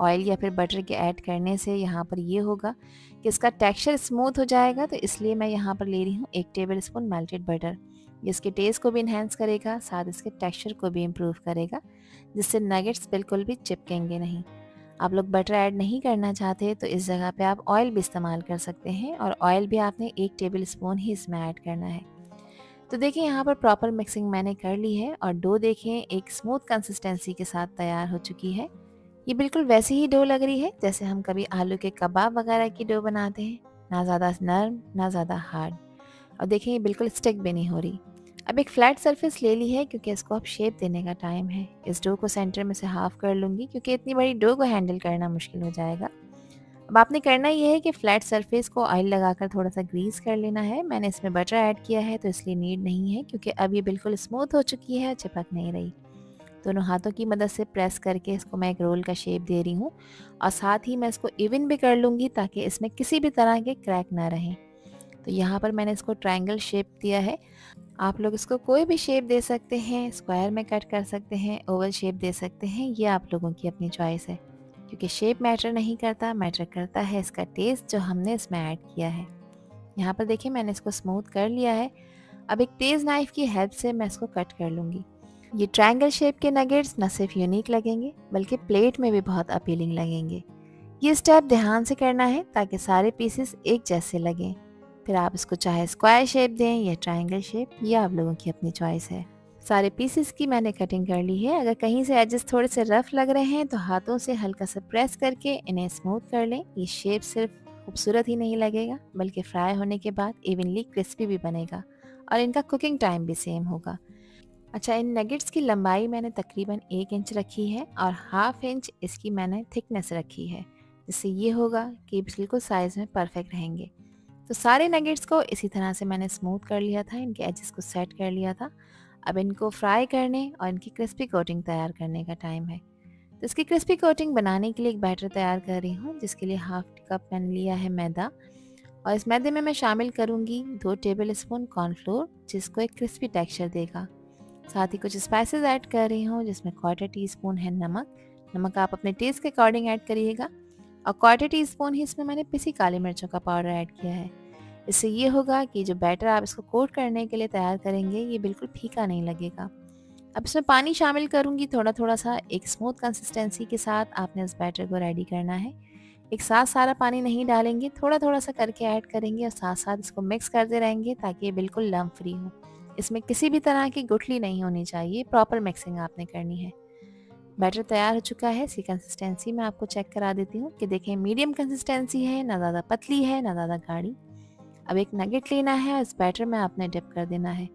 ऑयल या फिर बटर के ऐड करने से यहाँ पर ये होगा कि इसका टेक्सचर स्मूथ हो जाएगा, तो इसलिए मैं यहाँ पर ले रही हूँ 1 टेबल स्पून मेल्टेड बटर। ये इसके टेस्ट को भी इन्हेंस करेगा, साथ इसके टेक्सचर को भी इम्प्रूव करेगा, जिससे नगेट्स बिल्कुल भी चिपकेंगे नहीं। आप लोग बटर ऐड नहीं करना चाहते तो इस जगह पे आप ऑयल भी इस्तेमाल कर सकते हैं और ऑयल भी आपने 1 टेबल स्पून ही इसमें ऐड करना है। तो देखिए यहाँ पर प्रॉपर मिक्सिंग मैंने कर ली है और डो देखें एक स्मूथ कंसिस्टेंसी के साथ तैयार हो चुकी है। ये बिल्कुल वैसी ही डो लग रही है जैसे हम कभी आलू के कबाब वगैरह की डो बनाते हैं, ना ज़्यादा नरम ना ज़्यादा हार्ड। और देखें ये बिल्कुल स्टिक भी नहीं हो रही। अब एक फ्लैट सरफेस ले ली है क्योंकि इसको अब शेप देने का टाइम है। इस डो को सेंटर में से हाफ कर लूँगी क्योंकि इतनी बड़ी डो को हैंडल करना मुश्किल हो जाएगा। अब आपने करना ये है कि फ्लैट सरफेस को ऑयल लगाकर थोड़ा सा ग्रीस कर लेना है। मैंने इसमें बटर ऐड किया है तो इसलिए नीड नहीं है, क्योंकि अब ये बिल्कुल स्मूथ हो चुकी है, चिपक नहीं रही। दोनों हाथों की मदद से प्रेस करके इसको मैं एक रोल का शेप दे रही हूँ और साथ ही मैं इसको इवन भी कर लूँगी ताकि इसमें किसी भी तरह के क्रैक ना रहें। तो यहाँ पर मैंने इसको ट्रायंगल शेप दिया है। आप लोग इसको कोई भी शेप दे सकते हैं, स्क्वायर में कट कर सकते हैं, ओवल शेप दे सकते हैं, ये आप लोगों की अपनी चॉइस है। क्योंकि शेप मैटर नहीं करता, मैटर करता है इसका टेस्ट जो हमने इसमें ऐड किया है। यहाँ पर देखिए मैंने इसको स्मूथ कर लिया है। अब एक तेज़ नाइफ़ की हेल्प से मैं इसको कट कर लूँगी। ये ट्रायंगल शेप के नगेट्स न सिर्फ यूनिक लगेंगे बल्कि प्लेट में भी बहुत अपीलिंग लगेंगे। ये स्टेप ध्यान से करना है ताकि सारे पीसेस एक जैसे लगें। फिर आप इसको चाहे स्क्वायर शेप दें या ट्रायंगल शेप, ये आप लोगों की अपनी चॉइस है। सारे पीसेस की मैंने कटिंग कर ली है। अगर कहीं से एजेस थोड़े से रफ लग रहे हैं तो हाथों से हल्का सा प्रेस करके इन्हें स्मूथ कर लें। ये शेप सिर्फ खूबसूरत ही नहीं लगेगा बल्कि फ्राई होने के बाद इवनली क्रिस्पी भी बनेगा और इनका कुकिंग टाइम भी सेम होगा। अच्छा, इन नगेट्स की लंबाई मैंने तकरीबन 1 इंच रखी है और हाफ इंच इसकी मैंने थिकनेस रखी है, जिससे ये होगा कि बिल्कुल साइज़ में परफेक्ट रहेंगे। तो सारे नगेट्स को इसी तरह से मैंने स्मूथ कर लिया था, इनके एजेस को सेट कर लिया था। अब इनको फ्राई करने और इनकी क्रिस्पी कोटिंग तैयार करने का टाइम है। तो इसकी क्रिस्पी कोटिंग बनाने के लिए एक बैटर तैयार कर रही हूँ, जिसके लिए हाफ कप मैंने लिया है मैदा और इस मैदे में मैं शामिल करूँगी 2 टेबल स्पून कॉर्नफ्लोर, जिसको एक क्रिस्पी टेक्सचर देगा। साथ ही कुछ स्पाइसेस ऐड कर रही हूँ, जिसमें 1/4 टीस्पून है नमक। नमक आप अपने टेस्ट के अकॉर्डिंग ऐड करिएगा और 1/4 टीस्पून ही इसमें मैंने पिसी काली मिर्चों का पाउडर ऐड किया है। इससे ये होगा कि जो बैटर आप इसको कोट करने के लिए तैयार करेंगे ये बिल्कुल फीका नहीं लगेगा। अब इसमें पानी शामिल करूँगी थोड़ा थोड़ा सा, एक स्मूथ कंसिस्टेंसी के साथ आपने इस बैटर को रेडी करना है। एक साथ सारा पानी नहीं डालेंगे, थोड़ा थोड़ा सा करके ऐड करेंगे और साथ साथ इसको मिक्स करते रहेंगे ताकि ये बिल्कुल लम्प फ्री हो। इसमें किसी भी तरह की गुठली नहीं होनी चाहिए, प्रॉपर मिक्सिंग आपने करनी है। बैटर तैयार हो चुका है। इसकी कंसिस्टेंसी मैं आपको चेक करा देती हूँ कि देखें मीडियम कंसिस्टेंसी है, ना ज़्यादा पतली है ना ज़्यादा गाढ़ी। अब एक नगेट लेना है और इस बैटर में आपने डिप कर देना है।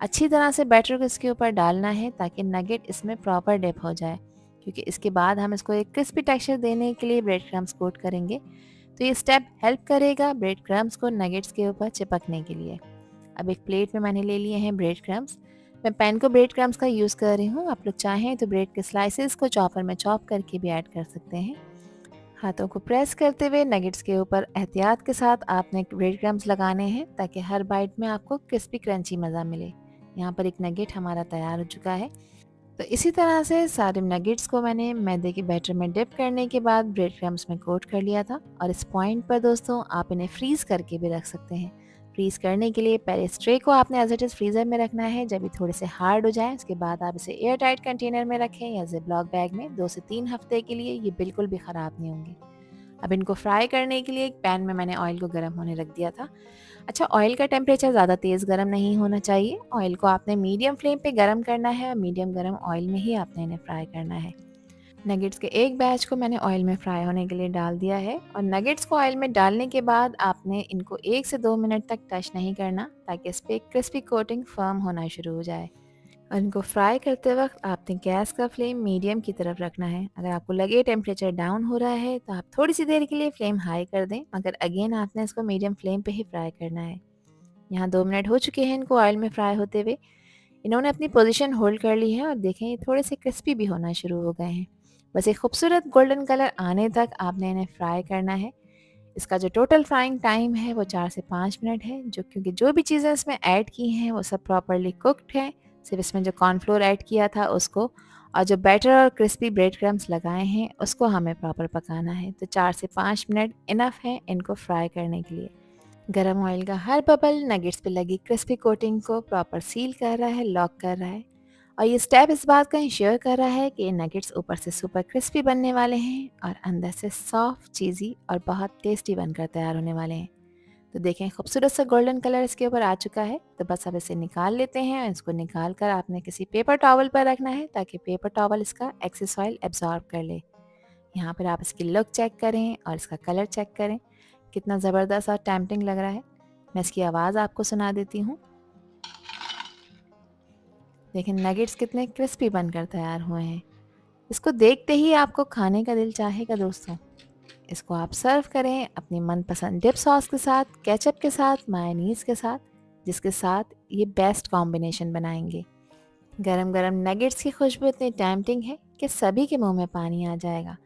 अच्छी तरह से बैटर को इसके ऊपर डालना है ताकि नगेट इसमें प्रॉपर डिप हो जाए, क्योंकि इसके बाद हम इसको एक क्रिस्पी टेक्सचर देने के लिए ब्रेड क्रम्स कोट करेंगे। तो ये स्टेप हेल्प करेगा ब्रेड क्रम्स को नगेट्स के ऊपर चिपकने के लिए। अब एक प्लेट में मैंने ले लिए हैं ब्रेड क्रम्स। मैं पैन को ब्रेड क्रम्स का यूज़ कर रही हूँ। आप लोग चाहें तो ब्रेड के स्लाइसेस को चॉपर में चॉप करके भी ऐड कर सकते हैं। हाथों को प्रेस करते हुए नगेट्स के ऊपर एहतियात के साथ आपने ब्रेड क्रम्स लगाने हैं ताकि हर बाइट में आपको क्रिस्पी क्रंची मज़ा मिले। यहाँ पर एक नगेट हमारा तैयार हो चुका है। तो इसी तरह से सारे नगेट्स को मैंने मैदे के बैटर में डिप करने के बाद ब्रेड क्रम्स में कोट कर लिया था। और इस पॉइंट पर दोस्तों आप इन्हें फ्रीज़ करके भी रख सकते हैं। फ्रीज़ करने के लिए पहले इस ट्रे को आपने एज इट इज़ फ्रीज़र में रखना है। जब ये थोड़े से हार्ड हो जाए उसके बाद आप इसे एयर टाइट कंटेनर में रखें या जिपलॉक बैग में 2 से 3 हफ्ते के लिए। ये बिल्कुल भी ख़राब नहीं होंगे। अब इनको फ्राई करने के लिए एक पैन में मैंने ऑयल को गर्म होने रख दिया था। अच्छा, ऑयल का टेम्परेचर ज़्यादा तेज़ गर्म नहीं होना चाहिए। ऑयल को आपने मीडियम फ्लेम पे गर्म करना है और मीडियम गर्म ऑयल में ही आपने इन्हें फ्राई करना है। नगेट्स के एक बैच को मैंने ऑयल में फ्राई होने के लिए डाल दिया है और नगेट्स को ऑयल में डालने के बाद आपने इनको 1 से 2 मिनट तक टच नहीं करना ताकि इस पर क्रिस्पी कोटिंग फर्म होना शुरू हो जाए। और इनको फ्राई करते वक्त आपने गैस का फ्लेम मीडियम की तरफ रखना है। अगर आपको लगे टेम्परेचर डाउन हो रहा है तो आप थोड़ी सी देर के लिए फ्लेम हाई कर दें, मगर अगेन आपने इसको मीडियम फ्लेम पे ही फ्राई करना है। यहाँ 2 मिनट हो चुके हैं इनको ऑयल में फ्राई होते हुए। इन्होंने अपनी पोजीशन होल्ड कर ली है और देखें ये थोड़े से क्रिस्पी भी होना शुरू हो गए हैं। बस एक खूबसूरत गोल्डन कलर आने तक आपने इन्हें फ्राई करना है। इसका जो टोटल फ्राइंग टाइम है वो 4 से 5 मिनट है, क्योंकि जो भी चीज़ें इसमें ऐड की हैं वो सब प्रॉपरली कुक्ड है। सिर्फ इसमें जो कॉर्नफ्लोर ऐड किया था उसको और जो बैटर और क्रिस्पी ब्रेड क्रम्स लगाए हैं उसको हमें प्रॉपर पकाना है। तो 4 से 5 मिनट इनफ है इनको फ्राई करने के लिए। गरम ऑयल का हर बबल नगेट्स पे लगी क्रिस्पी कोटिंग को प्रॉपर सील कर रहा है, लॉक कर रहा है। और ये स्टेप इस बात का इंश्योर कर रहा है कि ये नगेट्स ऊपर से सुपर क्रिस्पी बनने वाले हैं और अंदर से सॉफ्ट, चीज़ी और बहुत टेस्टी बनकर तैयार होने वाले हैं। तो देखें खूबसूरत सा गोल्डन कलर इसके ऊपर आ चुका है। तो बस अब इसे निकाल लेते हैं और इसको निकाल कर आपने किसी पेपर टॉवल पर रखना है ताकि पेपर टॉवल इसका एक्सेस ऑयल एब्जॉर्ब कर ले। यहाँ पर आप इसकी लुक चेक करें और इसका कलर चेक करें, कितना ज़बरदस्त और टेम्पटिंग लग रहा है। मैं इसकी आवाज़ आपको सुना देती हूँ। देखें नगेट्स कितने क्रिस्पी बनकर तैयार हुए हैं। इसको देखते ही आपको खाने का दिल चाहेगा दोस्तों। इसको आप सर्व करें अपनी मनपसंद डिप सॉस के साथ, केचप के साथ, मायोनीज़ के साथ, जिसके साथ ये बेस्ट कॉम्बिनेशन बनाएंगे। गरम गरम नगेट्स की खुशबू इतनी टेम्पटिंग है कि सभी के मुंह में पानी आ जाएगा।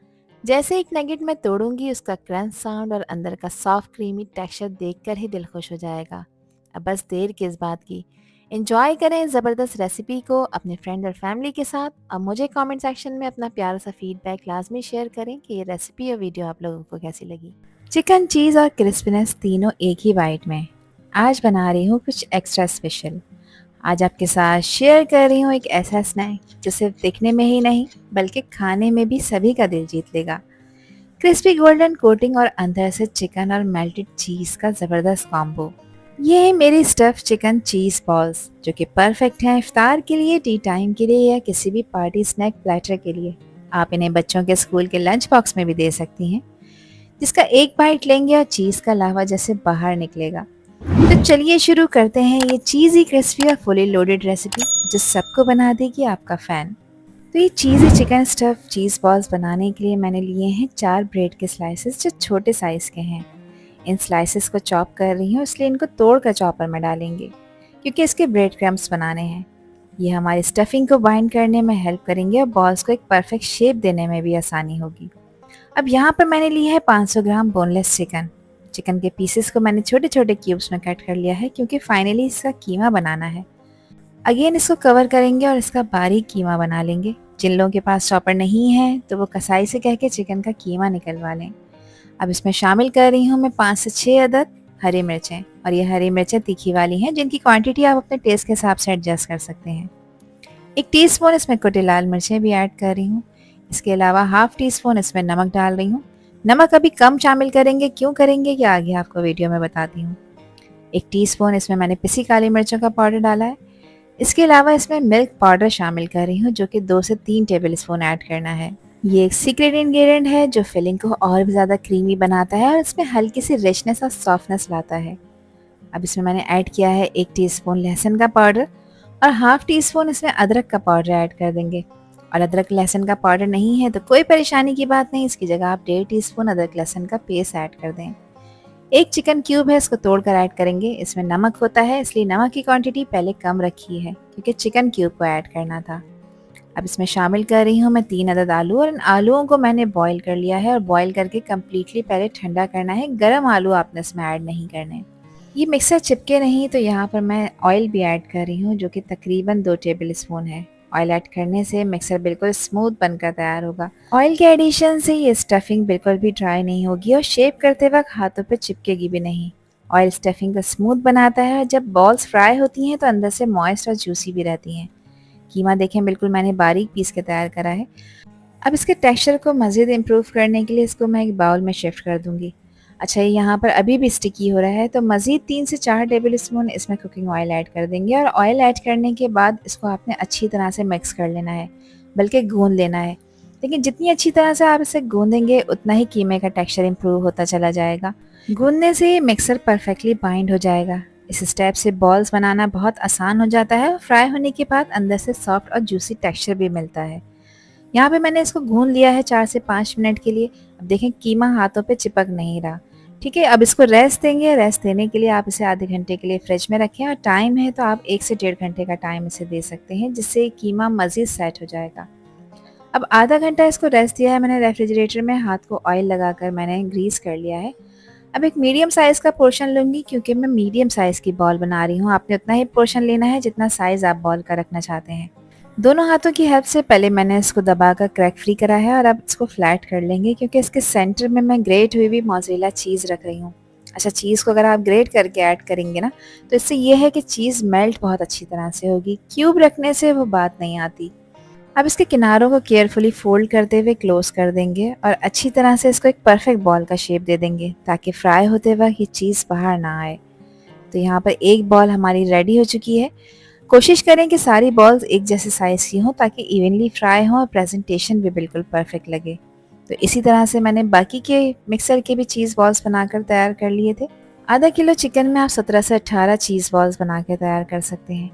जैसे एक नगेट मैं तोड़ूंगी उसका क्रंच साउंड और अंदर का सॉफ्ट क्रीमी टेक्सचर देखकर ही दिल खुश हो जाएगा। अब बस देर किस बात की, एंजॉय करें ज़बरदस्त रेसिपी को अपने फ्रेंड और फैमिली के साथ। अब मुझे कमेंट सेक्शन में अपना प्यारा सा फीडबैक लाजमी शेयर करें कि ये रेसिपी और वीडियो आप लोगों को कैसी लगी। चिकन, चीज़ और क्रिस्पीनेस तीनों एक ही बाइट में आज बना रही हूँ कुछ एक्स्ट्रा स्पेशल। आज आपके साथ शेयर कर रही हूँ एक ऐसा स्नैक जो सिर्फ दिखने में ही नहीं बल्कि खाने में भी सभी का दिल जीत लेगा। क्रिस्पी गोल्डन कोटिंग और अंदर से चिकन और मेल्टेड चीज़ का ज़बरदस्त कॉम्बो। ये है मेरी स्टफ़ चिकन चीज़ बॉल्स, जो कि परफेक्ट हैं इफ्तार के लिए, टी टाइम के लिए या किसी भी पार्टी स्नैक प्लेटर के लिए। आप इन्हें बच्चों के स्कूल के लंच बॉक्स में भी दे सकती हैं, जिसका एक बाइट लेंगे और चीज़ का लावा जैसे बाहर निकलेगा। तो चलिए शुरू करते हैं ये चीज़ी, क्रिस्पी और फुली लोडेड रेसिपी जो सबको बना देगी आपका फ़ैन। तो ये चीज़ी चिकन स्टफ़ चीज़ बॉल्स बनाने के लिए मैंने लिए हैं 4 ब्रेड के स्लाइसेस जो छोटे साइज़ के हैं। इन स्लाइसेस को चॉप कर रही हूँ, इसलिए इनको तोड़ कर चॉपर में डालेंगे क्योंकि इसके ब्रेड क्रम्स बनाने हैं। ये हमारी स्टफिंग को बाइंड करने में हेल्प करेंगे और बॉल्स को एक परफेक्ट शेप देने में भी आसानी होगी। अब यहाँ पर मैंने ली है 500 ग्राम बोनलेस चिकन। चिकन के पीसेस को मैंने छोटे छोटे क्यूब्स में कट कर लिया है क्योंकि फाइनली इसका कीमा बनाना है। अगेन इसको कवर करेंगे और इसका बारीक कीमा बना लेंगे। जिन लोगों के पास चॉपर नहीं है तो वो कसाई से कह के चिकन का कीमा निकलवा लें। अब इसमें शामिल कर रही हूँ मैं 5 से 6 अदद हरी मिर्चें, और ये हरी मिर्चें तीखी वाली हैं जिनकी क्वांटिटी आप अपने टेस्ट के हिसाब से एडजस्ट कर सकते हैं। 1 टीस्पून इसमें कुटी लाल मिर्चें भी ऐड कर रही हूँ। इसके अलावा हाफ टी स्पून इसमें नमक डाल रही हूँ। नमक अभी कम शामिल करेंगे, क्यों करेंगे ये आगे आपको वीडियो में बताती हूँ। 1 टीस्पून इसमें मैंने पिसी काली मिर्चों का पाउडर डाला है। इसके अलावा इसमें मिल्क पाउडर शामिल कर रही हूँ, जो कि 2 से 3 टेबल स्पून ऐड करना है। ये एक सीक्रेट इंग्रेडिएंट है जो फिलिंग को और भी ज़्यादा क्रीमी बनाता है और इसमें हल्की सी रिचनेस और सॉफ्टनेस लाता है। अब इसमें मैंने ऐड किया है 1 टीस्पून लहसुन का पाउडर और हाफ टी स्पून इसमें अदरक का पाउडर ऐड कर देंगे। और अदरक लहसुन का पाउडर नहीं है तो कोई परेशानी की बात नहीं, इसकी जगह आप 1.5 टीस्पून अदरक लहसुन का पेस्ट ऐड कर दें। एक चिकन क्यूब है, इसको तोड़कर ऐड करेंगे। इसमें नमक होता है, इसलिए नमक की क्वांटिटी पहले कम रखी है क्योंकि चिकन क्यूब को ऐड करना था। अब इसमें शामिल कर रही हूँ मैं 3 अदद आलू और इन आलूओं को मैंने बॉईल कर लिया है और बॉईल करके कम्प्लीटली पहले ठंडा करना है। गर्म आलू आपने इसमें ऐड नहीं करने। ये मिक्सर चिपके नहीं तो यहाँ पर मैं ऑयल भी ऐड कर रही हूँ, जो कि तकरीबन 2 टेबल स्पून है। ऑयल ऐड करने से मिक्सर बिल्कुल स्मूथ बनकर तैयार होगा। ऑयल के एडिशन से ये स्टफिंग बिल्कुल भी ड्राई नहीं होगी और शेप करते वक्त हाथों पे चिपकेगी भी नहीं। ऑयल स्टफिंग को स्मूथ बनाता है और जब बॉल्स फ्राई होती हैं तो अंदर से मॉइस्ट और जूसी भी रहती हैं। कीमा देखें बिल्कुल मैंने बारीक पीस के तैयार करा है। अब इसके टेक्सचर को मज़ीद इम्प्रूव करने के लिए इसको मैं एक बाउल में शिफ्ट कर दूंगी। अच्छा, ये यहाँ पर अभी भी स्टिकी हो रहा है तो मज़ीद 3 से 4 टेबल स्पून इसमें कुकिंग ऑयल ऐड कर देंगे और ऑयल ऐड करने के बाद इसको आपने अच्छी तरह से मिक्स कर लेना है, बल्कि गूंद लेना है। लेकिन जितनी अच्छी तरह से आप इसे गूंदेंगे उतना ही कीमे का टेक्सचर इम्प्रूव होता चला जाएगा। गूंदने से मिक्सर परफेक्टली बाइंड हो जाएगा। इस स्टेप से बॉल्स बनाना बहुत आसान हो जाता है और फ्राई होने के बाद अंदर से सॉफ्ट और जूसी टेक्सचर भी मिलता है। यहाँ पे मैंने इसको गूंद लिया है 4 से 5 मिनट के लिए। अब देखें कीमा हाथों पे चिपक नहीं रहा। ठीक है, अब इसको रेस्ट देंगे। रेस्ट देने के लिए आप इसे आधे घंटे के लिए फ्रिज में रखें और टाइम है तो आप 1 से 1.5 घंटे का टाइम इसे दे सकते हैं, जिससे कीमा मज़ीद सेट हो जाएगा। अब आधा घंटा इसको रेस्ट दिया है मैंने रेफ्रिजरेटर में। हाथ को ऑयल लगाकर मैंने ग्रीस कर लिया है। अब एक मीडियम साइज़ का पोर्शन लूँगी क्योंकि मैं मीडियम साइज़ की बॉल बना रही हूँ। आपने उतना ही पोर्शन लेना है जितना साइज़ आप बॉल का रखना चाहते हैं। दोनों हाथों की हेल्प से पहले मैंने इसको दबाकर क्रैक फ्री करा है और अब इसको फ्लैट कर लेंगे क्योंकि इसके सेंटर में मैं ग्रेट हुई हुई मोज़रेला चीज़ रख रही हूँ। अच्छा, चीज़ को अगर आप ग्रेट करके ऐड करेंगे ना तो इससे ये है कि चीज़ मेल्ट बहुत अच्छी तरह से होगी। क्यूब रखने से वो बात नहीं आती। अब इसके किनारों को केयरफुली फोल्ड करते हुए क्लोज कर देंगे और अच्छी तरह से इसको एक परफेक्ट बॉल का शेप दे देंगे ताकि फ्राई होते वक्त ये चीज़ बाहर ना आए। तो यहाँ पर एक बॉल हमारी रेडी हो चुकी है। कोशिश करें कि सारी बॉल्स एक जैसे साइज़ की हों ताकि इवनली फ्राई हों और प्रेजेंटेशन भी बिल्कुल परफेक्ट लगे। तो इसी तरह से मैंने बाकी के मिक्सर के भी चीज़ बॉल्स बनाकर तैयार कर लिए थे। आधा किलो चिकन में आप 17 से 18 चीज़ बॉल्स बना के तैयार कर सकते हैं।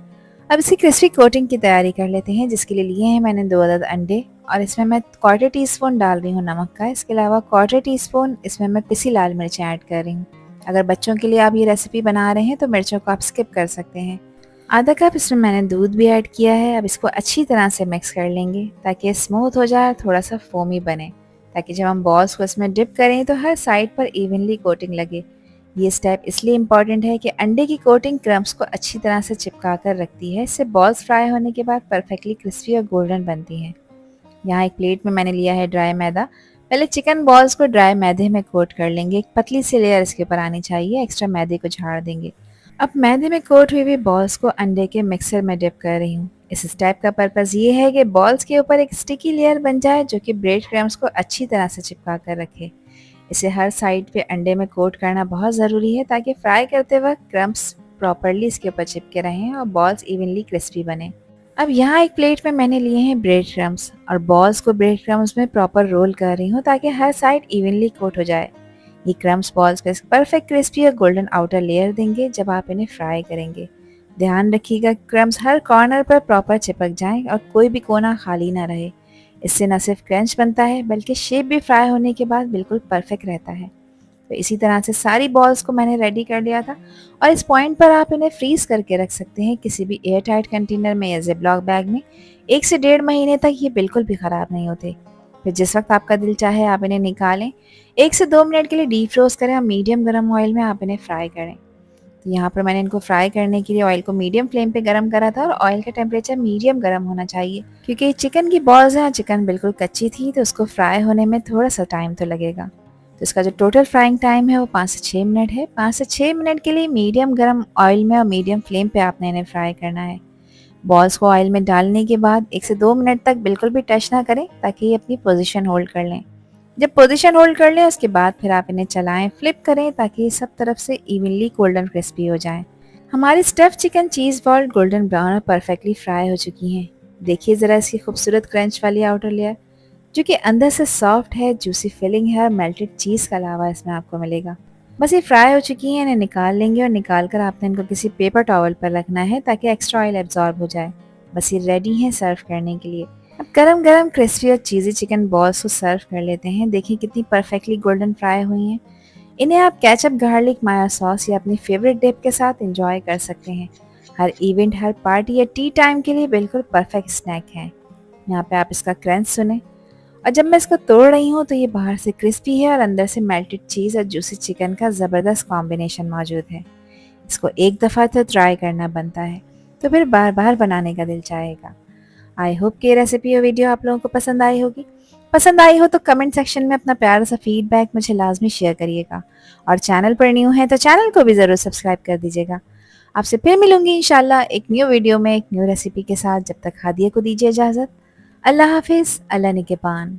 अब इसकी क्रिस्पी कोटिंग की तैयारी कर लेते हैं, जिसके लिए लिए हैं मैंने 2 अदद अंडे और इसमें मैं 1/4 टीस्पून डाल रही हूँ नमक का। इसके अलावा 1/4 टीस्पून इसमें मैं पिसी लाल मिर्चें ऐड कर रही हूँ। अगर बच्चों के लिए आप ये रेसिपी बना रहे हैं तो मिर्चों को आप स्किप कर सकते हैं। आधा कप इसमें मैंने दूध भी ऐड किया है। अब इसको अच्छी तरह से मिक्स कर लेंगे ताकि ये स्मूथ हो जाए, थोड़ा सा फोमी बने, ताकि जब हम बॉल्स को इसमें डिप करें तो हर साइड पर इवनली कोटिंग लगे। ये स्टेप इसलिए इम्पॉर्टेंट है कि अंडे की कोटिंग क्रम्स को अच्छी तरह से चिपका कर रखती है। इससे बॉल्स फ्राई होने के बाद परफेक्टली क्रिस्पी और गोल्डन बनती हैं। यहाँ एक प्लेट में मैंने लिया है ड्राई मैदा। पहले चिकन बॉल्स को ड्राई मैदे में कोट कर लेंगे। एक पतली सी लेयर इसके ऊपर आनी चाहिए। एक्स्ट्रा मैदे को झाड़ देंगे। अब मैदे में कोट हुई हुई बॉल्स को अंडे के मिक्सर में डिप कर रही हूँ। इस स्टेप का पर्पज़ ये है कि बॉल्स के ऊपर एक स्टिकी लेयर बन जाए जो कि ब्रेड क्रम्स को अच्छी तरह से चिपका कर रखे। इसे हर साइड पे अंडे में कोट करना बहुत ज़रूरी है ताकि फ्राई करते वक्त क्रम्स प्रॉपरली इसके ऊपर चिपके रहें और बॉल्स इवनली क्रिस्पी बने। अब यहाँ एक प्लेट में मैंने लिए हैं ब्रेड क्रम्स और बॉल्स को ब्रेड क्रम्स में प्रॉपर रोल कर रही हूँ ताकि हर साइड इवनली कोट हो जाए। ये क्रम्स बॉल्स को परफेक्ट क्रिस्पी और गोल्डन आउटर लेयर देंगे जब आप इन्हें फ्राई करेंगे। ध्यान रखिएगा क्रम्स हर कॉर्नर पर प्रॉपर चिपक जाएं और कोई भी कोना खाली ना रहे। इससे न सिर्फ क्रंच बनता है बल्कि शेप भी फ्राई होने के बाद बिल्कुल परफेक्ट रहता है। तो इसी तरह से सारी बॉल्स को मैंने रेडी कर लिया था और इस पॉइंट पर आप इन्हें फ्रीज करके रख सकते हैं किसी भी एयर टाइट कंटेनर में या जिपलॉक बैग में। 1 से 1.5 महीने तक ये बिल्कुल भी ख़राब नहीं होते। फिर जिस वक्त आपका दिल चाहे आप इन्हें निकालें, 1 से 2 मिनट के लिए डीप फ्रोज करें और मीडियम गर्म ऑयल में आप इन्हें फ्राई करें। तो यहाँ पर मैंने इनको फ्राई करने के लिए ऑयल को मीडियम फ्लेम पे गरम करा था और ऑयल का टेम्परेचर मीडियम गरम होना चाहिए क्योंकि चिकन की बॉल्स हैं, चिकन बिल्कुल कच्ची थी तो उसको फ्राई होने में थोड़ा सा टाइम तो लगेगा। तो इसका जो टोटल फ्राइंग टाइम है वो 5 से 6 मिनट है। 5 से 6 मिनट के लिए मीडियम गरम ऑयल में और मीडियम फ्लेम पे आपने इन्हें फ्राई करना है। बॉल्स को ऑयल में डालने के बाद 1 से 2 मिनट तक बिल्कुल भी टच ना करें ताकि ये अपनी पोजीशन होल्ड कर लें। जब पोजीशन होल्ड कर लें उसके बाद फिर आप इन्हें चलाएं, फ्लिप करें ताकि ये सब तरफ से इवनली गोल्डन क्रिस्पी हो जाएं। हमारी स्टफ़ चिकन चीज़ बॉल गोल्डन ब्राउन और परफेक्टली फ्राई हो चुकी हैं। देखिए ज़रा इसकी खूबसूरत क्रंच वाली आउटर लेयर, जो कि अंदर से सॉफ्ट है, जूसी फिलिंग है और मेल्टेड चीज़ का अलावा इसमें आपको मिलेगा। बस ये फ्राई हो चुकी हैं, इन्हें निकाल लेंगे और निकाल कर आपने इनको किसी पेपर टॉवल पर रखना है ताकि एक्स्ट्रा ऑयल एब्जॉर्ब हो जाए। बस ये रेडी हैं सर्व करने के लिए। अब गरम गरम क्रिस्पी और चीज़ी चिकन बॉल्स को सर्व कर लेते हैं। देखिए कितनी परफेक्टली गोल्डन फ्राई हुई हैं। इन्हें आप केचप, गार्लिक, माया सॉस या अपनी फेवरेट डिप के साथ एंजॉय कर सकते हैं। हर इवेंट, हर पार्टी या टी टाइम के लिए बिल्कुल परफेक्ट स्नैक है। यहाँ पे आप इसका क्रंच सुने, और जब मैं इसको तोड़ रही हूँ तो ये बाहर से क्रिस्पी है और अंदर से मेल्टेड चीज़ और जूसी चिकन का ज़बरदस्त कॉम्बिनेशन मौजूद है। इसको एक दफ़ा तो ट्राई करना बनता है, तो फिर बार बार बनाने का दिल चाहेगा। आई होप कि ये रेसिपी और वीडियो आप लोगों को पसंद आई होगी। पसंद आई हो तो कमेंट सेक्शन में अपना प्यारा सा फीडबैक मुझे लाजमी शेयर करिएगा, और चैनल पर न्यू है तो चैनल को भी ज़रूर सब्सक्राइब कर दीजिएगा। आपसे फिर मिलूंगी इंशाल्लाह एक न्यू वीडियो में एक न्यू रेसिपी के साथ। जब तक हादिया को दीजिए इजाज़त। अल्लाह हाफिज़, अल्लाह निगहबान।